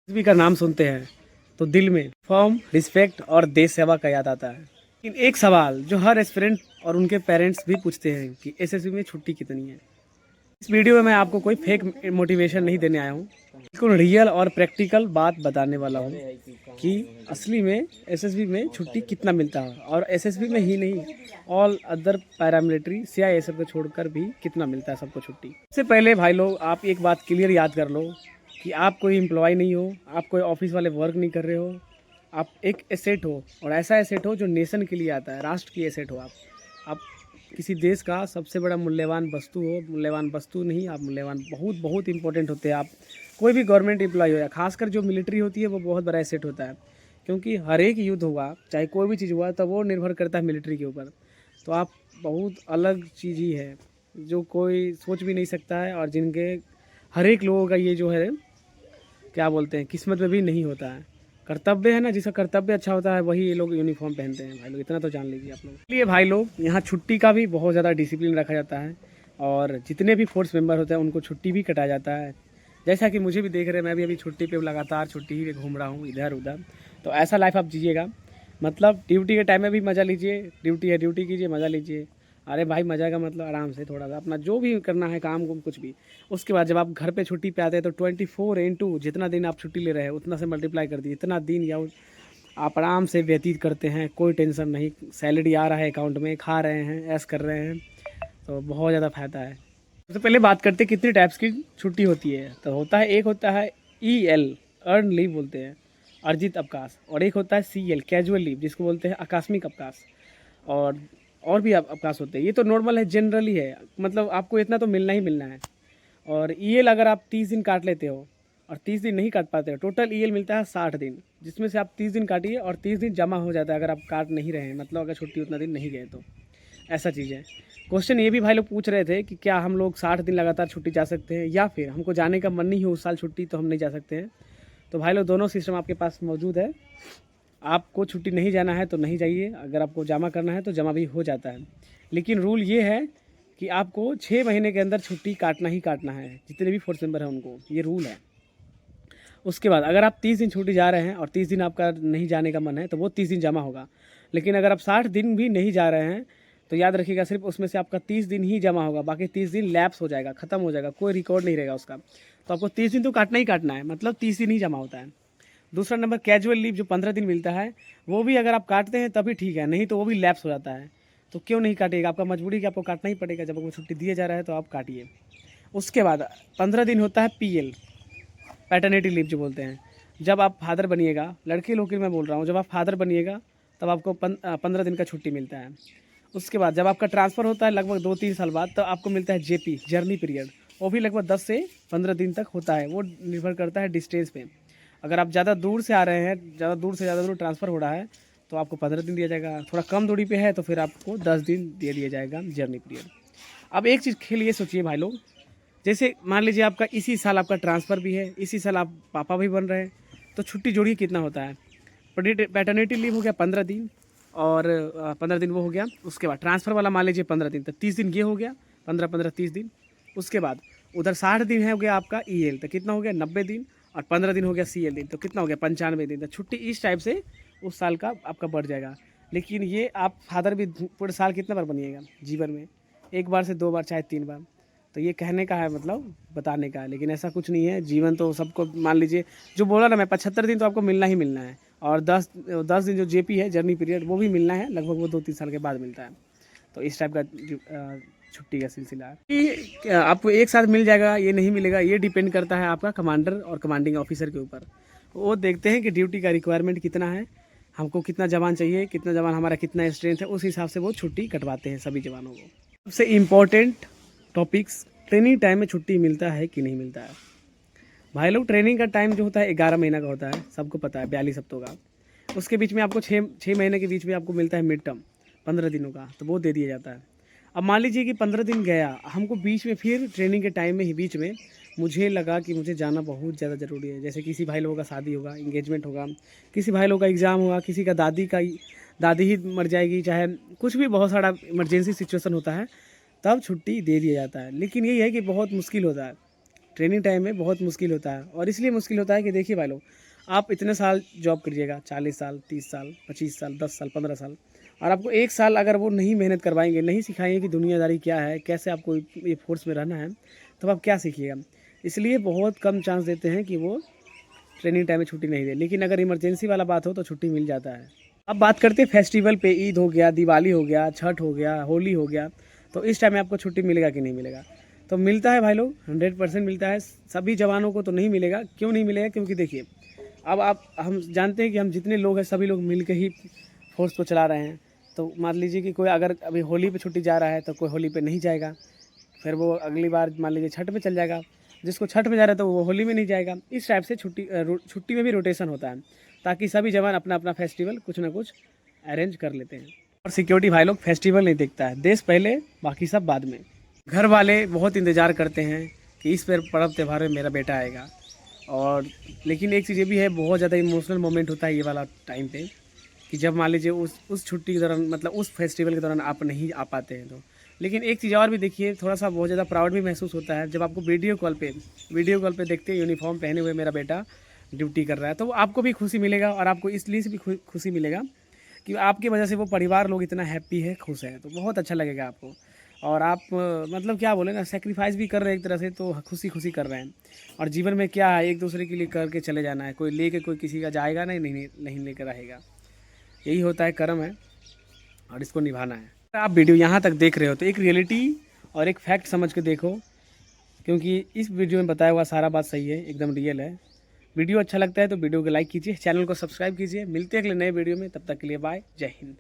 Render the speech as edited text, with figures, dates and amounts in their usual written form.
SSB का नाम सुनते हैं तो दिल में फॉर्म, रिस्पेक्ट और देश सेवा का याद आता है। लेकिन एक सवाल जो हर एस्पिरेंट और उनके पेरेंट्स भी पूछते हैं कि एसएसबी में छुट्टी कितनी है। इस वीडियो में मैं आपको कोई फेक मोटिवेशन नहीं देने आया हूँ, बिल्कुल रियल और प्रैक्टिकल बात बताने वाला हूँ कि असली में एसएसबी में छुट्टी कितना मिलता है और एसएसबी में ही नहीं, ऑल अदर पैरामिलिट्री सीआईएसएफ को छोड़कर भी कितना मिलता है सबको छुट्टी। इससे पहले भाई लोग आप एक बात क्लियर याद कर लो कि आप कोई एम्प्लॉय नहीं हो, आप कोई ऑफिस वाले वर्क नहीं कर रहे हो, आप एक एसेट हो और ऐसा एसेट हो जो नेशन के लिए आता है, राष्ट्र की एसेट हो आप किसी देश का सबसे बड़ा मूल्यवान वस्तु हो, मूल्यवान वस्तु नहीं, आप मूल्यवान बहुत बहुत इंपॉर्टेंट होते हैं। आप कोई भी गवर्नमेंट एम्प्लॉय हो या खासकर जो मिलिट्री होती है वो बहुत बड़ा एसेट होता है, क्योंकि हर एक युद्ध हुआ चाहे कोई भी चीज़ हुआ तो वो निर्भर करता है मिलिट्री के ऊपर। तो आप बहुत अलग चीज़ ही है जो कोई सोच भी नहीं सकता है और जिनके हर एक लोगों का ये जो है क्या बोलते हैं किस्मत में भी नहीं होता है। कर्तव्य है ना, जिसका कर्तव्य अच्छा होता है वही ये लोग यूनिफॉर्म पहनते हैं भाई लोग, इतना तो जान लीजिए आप लोग। इसलिए भाई लोग यहाँ छुट्टी का भी बहुत ज़्यादा डिसिप्लिन रखा जाता है और जितने भी फोर्स मेंबर होते हैं उनको छुट्टी भी कटाया जाता है। जैसा कि मुझे भी देख रहे हैं, मैं भी अभी छुट्टी पे लगातार छुट्टी ही पे घूम रहा हूँ इधर उधर। तो ऐसा लाइफ आप जीजिएगा, मतलब ड्यूटी के टाइम में भी मज़ा लीजिए, ड्यूटी है ड्यूटी कीजिए, मज़ा लीजिए। अरे भाई मज़ा का मतलब आराम से थोड़ा सा अपना जो भी करना है काम कुछ भी। उसके बाद जब आप घर पे छुट्टी पे आते हैं तो 24/2 जितना दिन आप छुट्टी ले रहे हैं उतना से मल्टीप्लाई कर दीजिए, इतना दिन या आप आराम से व्यतीत करते हैं, कोई टेंशन नहीं, सैलरी आ रहा है अकाउंट में, खा रहे हैं, ऐश कर रहे हैं, तो बहुत ज़्यादा फ़ायदा है। सबसे पहले बात करते हैं कितनी टाइप्स की छुट्टी होती है। तो होता है, एक होता है EL अर्न लीव बोलते हैं, अर्जित अवकाश, और एक होता है CL कैजुअल लीव जिसको बोलते हैं आकस्मिक अवकाश। और भी अवकाश होते हैं, ये तो नॉर्मल है, जनरली है, मतलब आपको इतना तो मिलना ही मिलना है। और EL अगर आप 30 दिन काट लेते हो और 30 दिन नहीं काट पाते हो, टोटल EL मिलता है 60 दिन, जिसमें से आप 30 दिन काटिए और 30 दिन जमा हो जाता है अगर आप काट नहीं रहे हैं, मतलब अगर छुट्टी उतना दिन नहीं गए तो ऐसा चीज़ है। क्वेश्चन ये भी भाई लोग पूछ रहे थे कि क्या हम लोग 60 दिन लगातार छुट्टी जा सकते हैं या फिर हमको जाने का मन नहीं हो उस साल छुट्टी तो हम नहीं जा सकते हैं। तो भाई लोग दोनों सिस्टम आपके पास मौजूद है, आपको छुट्टी नहीं जाना है तो नहीं जाइए, अगर आपको जमा करना है तो जमा भी हो जाता है। लेकिन रूल ये है कि आपको 6 महीने के अंदर छुट्टी काटना ही काटना है, जितने भी फोर्स मेंबर हैं उनको, ये रूल है। उसके बाद अगर आप 30 दिन छुट्टी जा रहे हैं और 30 दिन आपका नहीं जाने का मन है तो वो 30 दिन जमा होगा। लेकिन अगर आप 60 दिन भी नहीं जा रहे हैं तो याद रखिएगा सिर्फ उसमें से आपका 30 दिन ही जमा होगा, बाकी 30 दिन लैप्स हो जाएगा, ख़त्म हो जाएगा, कोई रिकॉर्ड नहीं रहेगा उसका। तो आपको 30 दिन तो काटना ही काटना है, मतलब 30 दिन ही जमा होता है। दूसरा नंबर कैजुअल लीव जो 15 दिन मिलता है, वो भी अगर आप काटते हैं तभी ठीक है, नहीं तो वो भी लैप्स हो जाता है। तो क्यों नहीं काटिएगा, आपका मजबूरी कि आपको काटना ही पड़ेगा, जब आपको छुट्टी दिया जा रहा है तो आप काटिए। उसके बाद 15 दिन होता है PL पैटर्निटी लीव जो बोलते हैं। जब आप फादर बनिएगा, लड़के लोग के लिए मैं बोल रहा हूँ, जब आप फादर बनिएगा तब आपको 15 दिन का छुट्टी मिलता है। उसके बाद जब आपका ट्रांसफ़र होता है लगभग 2-3 साल बाद, तो आपको मिलता है JP जर्नी पीरियड, वो भी लगभग 10 से 15 दिन तक होता है, वो निर्भर करता है डिस्टेंस पे। अगर आप ज़्यादा दूर से आ रहे हैं, ज़्यादा दूर से ज़्यादा दूर ट्रांसफ़र हो रहा है तो आपको 15 दिन दिया जाएगा, थोड़ा कम दूरी पे है तो फिर आपको 10 दिन दे दिया जाएगा जर्नी पीरियड। अब एक चीज़ के लिए सोचिए भाई लोग, जैसे मान लीजिए आपका इसी साल आपका ट्रांसफ़र भी है, इसी साल आप पापा भी बन रहे हैं, तो छुट्टी जोड़िए कितना होता है। पैटर्निटी लीव हो गया 15 दिन और 15 दिन वो हो गया। उसके बाद ट्रांसफ़र वाला मान लीजिए 15 दिन, तो 30 दिन ये हो गया, 15-15 30 दिन। उसके बाद उधर 60 दिन है हो गया आपका EL, तो कितना हो गया 90 दिन, और 15 दिन हो गया CL दिन, तो कितना हो गया 95 दिन। तो छुट्टी इस टाइप से उस साल का आपका बढ़ जाएगा। लेकिन ये आप फादर भी पूरे साल कितना बार बनिएगा जीवन में, 1 बार से 2 बार चाहे 3 बार। तो ये कहने का है, मतलब बताने का है, लेकिन ऐसा कुछ नहीं है। जीवन तो सबको, मान लीजिए जो बोला ना मैं, 75 दिन तो आपको मिलना ही मिलना है, और 10 दिन जो JP है जर्नी पीरियड वो भी मिलना है, लगभग वो 2-3 साल के बाद मिलता है। तो इस टाइप का छुट्टी का सिलसिला है कि आपको एक साथ मिल जाएगा ये नहीं मिलेगा, ये डिपेंड करता है आपका कमांडर और कमांडिंग ऑफिसर के ऊपर। वो देखते हैं कि ड्यूटी का रिक्वायरमेंट कितना है, हमको कितना जवान चाहिए, कितना जवान हमारा कितना स्ट्रेंथ है, उस हिसाब से वो छुट्टी कटवाते हैं सभी जवानों को। सबसे इम्पोर्टेंट टॉपिक्स, ट्रेनिंग टाइम में छुट्टी मिलता है कि नहीं मिलता है। भाई लोग ट्रेनिंग का टाइम जो होता है 11 महीना का होता है, सबको पता है, 42 हफ्तों का। उसके बीच में आपको 6 महीने के बीच में आपको मिलता है मिड टर्म 15 दिनों का, तो वो दे दिया जाता है। अब मान लीजिए कि 15 दिन गया, हमको बीच में फिर ट्रेनिंग के टाइम में ही बीच में मुझे लगा कि मुझे जाना बहुत ज़्यादा ज़रूरी है, जैसे किसी भाई लोगों का शादी होगा, इंगेजमेंट होगा, किसी भाई लोगों का एग्ज़ाम होगा, किसी का दादी ही मर जाएगी, चाहे कुछ भी बहुत सारा इमरजेंसी सिचुएशन होता है, तब छुट्टी दे दिया जाता है। लेकिन यही है कि बहुत मुश्किल होता है, ट्रेनिंग टाइम में बहुत मुश्किल होता है। और इसलिए मुश्किल होता है कि देखिए भाई लोग, आप इतने साल जॉब करिएगा, 40 साल, 30 साल, 25 साल, 10 साल, 15 साल, और आपको 1 साल अगर वो नहीं मेहनत करवाएंगे, नहीं सिखाएंगे कि दुनियादारी क्या है, कैसे आपको ये फोर्स में रहना है, तो आप क्या सीखिएगा। इसलिए बहुत कम चांस देते हैं कि वो ट्रेनिंग टाइम में छुट्टी नहीं दे, लेकिन अगर इमरजेंसी वाला बात हो तो छुट्टी मिल जाता है। अब बात करते हैं फेस्टिवल पे, ईद हो गया, दिवाली हो गया, छठ हो गया, होली हो गया, तो इस टाइम में आपको छुट्टी मिलेगा कि नहीं मिलेगा? तो मिलता है भाई लोग, 100% मिलता है। सभी जवानों को तो नहीं मिलेगा। क्यों नहीं मिलेगा? क्योंकि देखिए, अब हम जानते हैं कि हम जितने लोग हैं सभी लोग मिल के ही फोर्स को चला रहे हैं। तो मान लीजिए कि कोई अगर अभी होली पे छुट्टी जा रहा है तो कोई होली पे नहीं जाएगा, फिर वो अगली बार मान लीजिए छठ में चल जाएगा। जिसको छठ में जा रहा है तो वो होली में नहीं जाएगा। इस टाइप से छुट्टी में भी रोटेशन होता है, ताकि सभी जवान अपना अपना फेस्टिवल कुछ ना कुछ अरेंज कर लेते हैं। और सिक्योरिटी भाई लोग फेस्टिवल नहीं देखता है, देश पहले बाकी सब बाद में। घर वाले बहुत इंतज़ार करते हैं कि इस पर पर्व त्यौहार में मेरा बेटा आएगा। और लेकिन एक चीज़ ये भी है, बहुत ज़्यादा इमोशनल मोमेंट होता है ये वाला टाइम पे, कि जब मान लीजिए उस छुट्टी के दौरान, मतलब उस फेस्टिवल के दौरान आप नहीं आ पाते हैं तो। लेकिन एक चीज़ और भी देखिए, थोड़ा सा बहुत ज़्यादा प्राउड भी महसूस होता है जब आपको वीडियो कॉल पे देखते हैं यूनिफॉर्म पहने हुए मेरा बेटा ड्यूटी कर रहा है, तो आपको भी खुशी मिलेगा। और आपको इसलिए से भी खुशी मिलेगा कि आपकी वजह से वो परिवार लोग इतना हैप्पी है, खुश है, तो बहुत अच्छा लगेगा आपको। और आप मतलब क्या बोले ना, सेक्रीफाइस भी कर रहे हैं एक तरह से, तो खुशी खुशी कर रहे हैं। और जीवन में क्या है, एक दूसरे के लिए करके चले जाना है। कोई लेके कोई किसी का जाएगा नहीं लेकर रहेगा। यही होता है, कर्म है और इसको निभाना है। आप वीडियो यहाँ तक देख रहे हो तो एक रियलिटी और एक फैक्ट समझ के देखो, क्योंकि इस वीडियो में बताया हुआ सारा बात सही है, एकदम रियल है। वीडियो अच्छा लगता है तो वीडियो को लाइक कीजिए, चैनल को सब्सक्राइब कीजिए। मिलते हैं अगले नए वीडियो में, तब तक के लिए बाय, जय हिंद।